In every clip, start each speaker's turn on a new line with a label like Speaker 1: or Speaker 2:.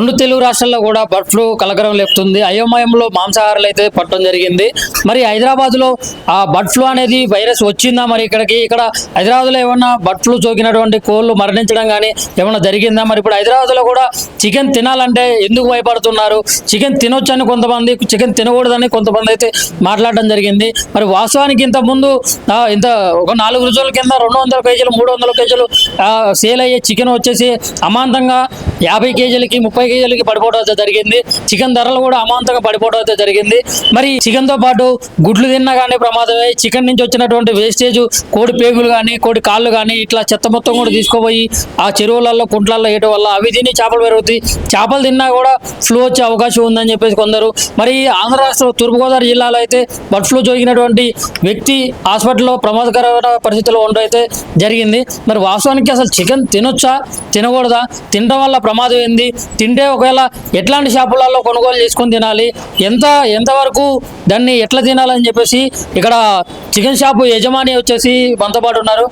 Speaker 1: రెండు తెలుగు రాష్ట్రాల్లో కూడా బర్డ్ ఫ్లూ కలకరం లేపుతుంది. అయోమయంలో మాంసాహారాలు అయితే పట్టడం జరిగింది. మరి హైదరాబాద్లో ఆ బర్డ్ ఫ్లూ అనేది వైరస్ వచ్చిందా, మరి ఇక్కడ హైదరాబాద్లో ఏమన్నా బర్డ్ ఫ్లూ సోకినటువంటి కోళ్ళు మరణించడం కానీ ఏమన్నా జరిగిందా? మరి ఇప్పుడు హైదరాబాద్లో కూడా చికెన్ తినాలంటే ఎందుకు భయపడుతున్నారు? చికెన్ తినొచ్చని కొంతమంది, చికెన్ తినకూడదని కొంతమంది అయితే మాట్లాడడం జరిగింది. మరి వాస్తవానికి ఇంతకుముందు ఒక 4 రోజుల కింద 200 కేజీలు 300 కేజీలు సేల్ అయ్యే చికెన్ వచ్చేసి అమాంతంగా 50 కేజీలకి 30 కేజీలకి పడిపోవడం అయితే జరిగింది. చికెన్ ధరలు కూడా అమాంతంగా పడిపోవడం అయితే జరిగింది. మరి చికెన్తో పాటు గుడ్లు తిన్నా కానీ ప్రమాదమే. చికెన్ నుంచి వచ్చినటువంటి వేస్టేజ్, కోడి పేగులు కానీ కోడి కాళ్ళు కానీ ఇట్లా చెత్త మొత్తం కూడా తీసుకుపోయి ఆ చెరువులలో కుంట్లలో వేయడం వల్ల అవి తిని చేపలు పెరుగుతాయి. చేపలు తిన్నా కూడా ఫ్లూ వచ్చే అవకాశం ఉందని చెప్పేసి కొందరు. మరి ఆంధ్ర రాష్ట్రం తూర్పుగోదావరి జిల్లాలో అయితే బర్డ్ ఫ్లూ జరిగినటువంటి వ్యక్తి హాస్పిటల్లో ప్రమాదకరమైన పరిస్థితుల్లో ఉండడం అయితే జరిగింది. మరి వాస్తవానికి అసలు చికెన్ తినొచ్చా, తినకూడదా? తినడం వల్ల ప్రమాదం ఏంది? తింటే ఒకవేళ ఎట్లాంటి షాపులలో కొనుగోలు చేసుకొని తినాలి? ఎంతవరకు దాన్ని ఎట్లా తినాలని చెప్పేసి ఇక్కడ చికెన్ షాపు యజమాని వచ్చేసి మనతో పాటు ఉన్నారు.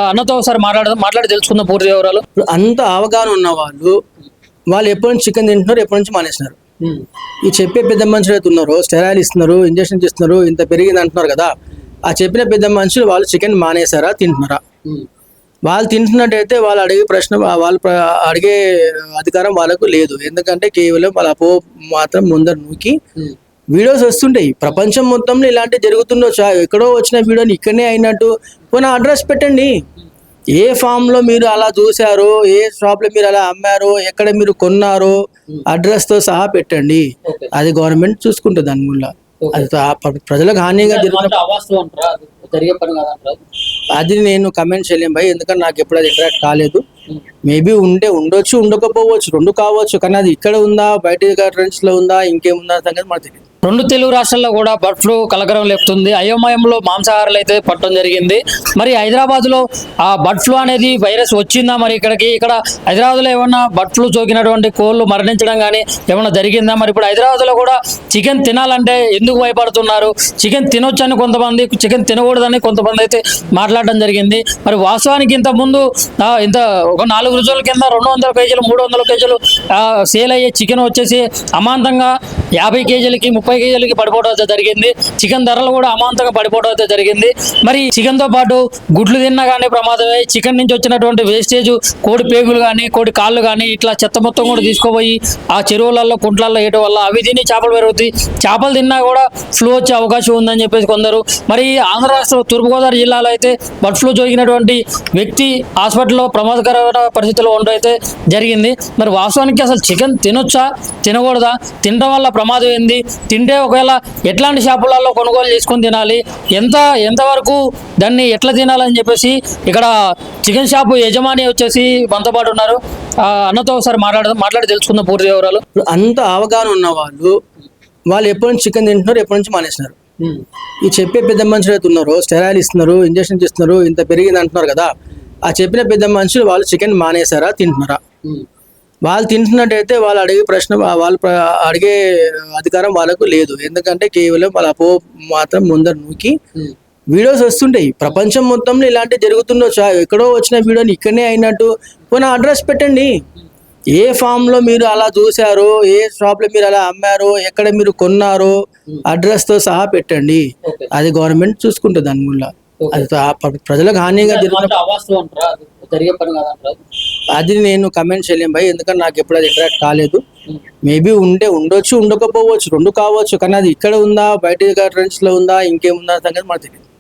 Speaker 1: అన్నతో ఒకసారి మాట్లాడి తెలుసుకుందాం పూర్తి వివరాలు.
Speaker 2: అంత అవగాహన ఉన్న వాళ్ళు ఎప్పటి నుంచి చికెన్ తింటున్నారు, ఎప్పటి నుంచి మానేస్తున్నారు. ఈ చెప్పే పెద్ద మనుషులు అయితే ఉన్నారో స్టెరాయిల్ ఇస్తున్నారు, ఇంజక్షన్ ఇస్తున్నారు, ఇంత పెరిగింది అంటున్నారు కదా. ఆ చెప్పిన పెద్ద మనుషులు వాళ్ళు చికెన్ మానేశారా, తింటున్నారా? వాళ్ళు తింటున్నట్టయితే వాళ్ళు అడిగే ప్రశ్న, వాళ్ళు అడిగే అధికారం వాళ్ళకు లేదు. ఎందుకంటే కేవలం వాళ్ళ అపో మాత్రం ముందర నూకి వీడియోస్ వస్తుంటాయి. ప్రపంచం మొత్తంలో ఇలాంటివి జరుగుతుండొచ్చు. ఎక్కడో వచ్చిన వీడియోని ఇక్కడనే అయినట్టు పోనీ అడ్రస్ పెట్టండి. ఏ ఫామ్లో మీరు అలా చూసారో, ఏ షాప్లో మీరు అలా అమ్మారో, ఎక్కడ మీరు కొన్నారో అడ్రస్తో సహా పెట్టండి. అది గవర్నమెంట్ చూసుకుంటుంది. దాని వల్ల అది ప్రజలకు హానిగా అది నేను కమెంట్ చేయలేం భయ్, ఎందుకంటే నాకు ఎప్పుడు అది ఇంటరాక్ట్ కాలేదు. మేబీ ఉండొచ్చు, ఉండకపోవచ్చు, రెండు కావచ్చు. కానీ అది ఇక్కడ ఉందా, బయట కంట్రీస్లో ఉందా, ఇంకేముందా సంగతి మనకు తెలియదు.
Speaker 1: రెండు తెలుగు రాష్ట్రాల్లో కూడా బర్డ్ ఫ్లూ కలకరం లేపుతుంది. అయోమయంలో మాంసాహారాలు అయితే పట్టడం జరిగింది. మరి హైదరాబాద్లో ఆ బర్డ్ ఫ్లూ అనేది వైరస్ వచ్చిందా, మరి ఇక్కడ హైదరాబాద్లో ఏమన్నా బర్డ్ ఫ్లూ సోకినటువంటి కోళ్ళు మరణించడం కానీ ఏమన్నా జరిగిందా? మరి ఇప్పుడు హైదరాబాద్లో కూడా చికెన్ తినాలంటే ఎందుకు భయపడుతున్నారు? చికెన్ తినొచ్చని కొంతమంది, చికెన్ తినకూడదని కొంతమంది అయితే మాట్లాడడం జరిగింది. మరి వాస్తవానికి ఇంతకుముందు ఒక 4 రోజుల కింద 200 కేజీలు 300 కేజీలు సేల్ అయ్యే చికెన్ వచ్చేసి అమాంతంగా 50 కేజీలకి 30 కేజీలకి పడిపోవడం అయితే జరిగింది. చికెన్ ధరలు కూడా అమాంతంగా పడిపోవడం అయితే జరిగింది. మరి చికెన్తో పాటు గుడ్లు తిన్నా కానీ ప్రమాదమే. చికెన్ నుంచి వచ్చినటువంటి వేస్టేజ్, కోడి పేగులు కానీ కోడి కాళ్ళు కానీ ఇట్లా చెత్త మొత్తం కూడా తీసుకుపోయి ఆ చెరువులలో కుంట్లలో వేయడం వల్ల అవి తిని చేపలు పెరుగుతాయి. చేపలు తిన్నా కూడా ఫ్లూ వచ్చే అవకాశం ఉందని చెప్పేసి కొందరు. మరి ఆంధ్ర రాష్ట్రం తూర్పుగోదావరి జిల్లాలో అయితే బర్డ్ ఫ్లూ జరిగినటువంటి వ్యక్తి హాస్పిటల్లో ప్రమాదకరమైన పరిస్థితుల్లో ఉండడం అయితే జరిగింది. మరి వాస్తవానికి అసలు చికెన్ తినొచ్చా, తినకూడదా? తినడం వల్ల ప్రమాదం ఏంది? తింటే ఒకవేళ ఎట్లాంటి షాపులలో కొనుగోలు చేసుకొని తినాలి? ఎంతవరకు దాన్ని ఎట్లా తినాలని చెప్పేసి ఇక్కడ చికెన్ షాపు యజమాని వచ్చేసి మనతో పాటు ఉన్నారు. అన్నతో ఒకసారి మాట్లాడి తెలుసుకుందాం పూర్తి వివరాలు.
Speaker 2: అంత అవగాహన ఉన్న వాళ్ళు ఎప్పటి నుంచి చికెన్ తింటున్నారు, ఎప్పటి నుంచి మానేస్తున్నారు. ఈ చెప్పే పెద్ద మనుషులు అయితే ఉన్నారో స్టెరాయిల్ ఇస్తున్నారు, ఇంజక్షన్ ఇస్తున్నారు, ఇంత పెరిగింది అంటున్నారు కదా. ఆ చెప్పిన పెద్ద మనుషులు వాళ్ళు చికెన్ మానేశారా, తింటున్నారా? వాళ్ళు తింటున్నట్టయితే వాళ్ళు అడిగే ప్రశ్న, వాళ్ళు అడిగే అధికారం వాళ్ళకు లేదు. ఎందుకంటే కేవలం వాళ్ళ అపో మాత్రం ముందర నూకి వీడియోస్ వస్తుంటాయి. ప్రపంచం మొత్తంలో ఇలాంటివి జరుగుతుండొచ్చు. ఎక్కడో వచ్చిన వీడియోని ఇక్కడనే అయినట్టు పోనీ అడ్రస్ పెట్టండి. ఏ ఫామ్లో మీరు అలా చూసారో, ఏ షాప్లో మీరు అలా అమ్మారో, ఎక్కడ మీరు కొన్నారో అడ్రస్తో సహా పెట్టండి. అది గవర్నమెంట్ చూసుకుంటుంది. దాని వల్ల అది ప్రజలకు హానిగా అది నేను కమెంట్ చేయలేం భయ్, ఎందుకంటే నాకు ఎప్పుడు అది ఇంటరాక్ట్ కాలేదు. మేబీ ఉండొచ్చు, ఉండకపోవచ్చు, రెండు కావచ్చు. కానీ అది ఇక్కడ ఉందా, బయట కంట్రీస్లో ఉందా, ఇంకేముందా సంగతి మనకు తెలియదు.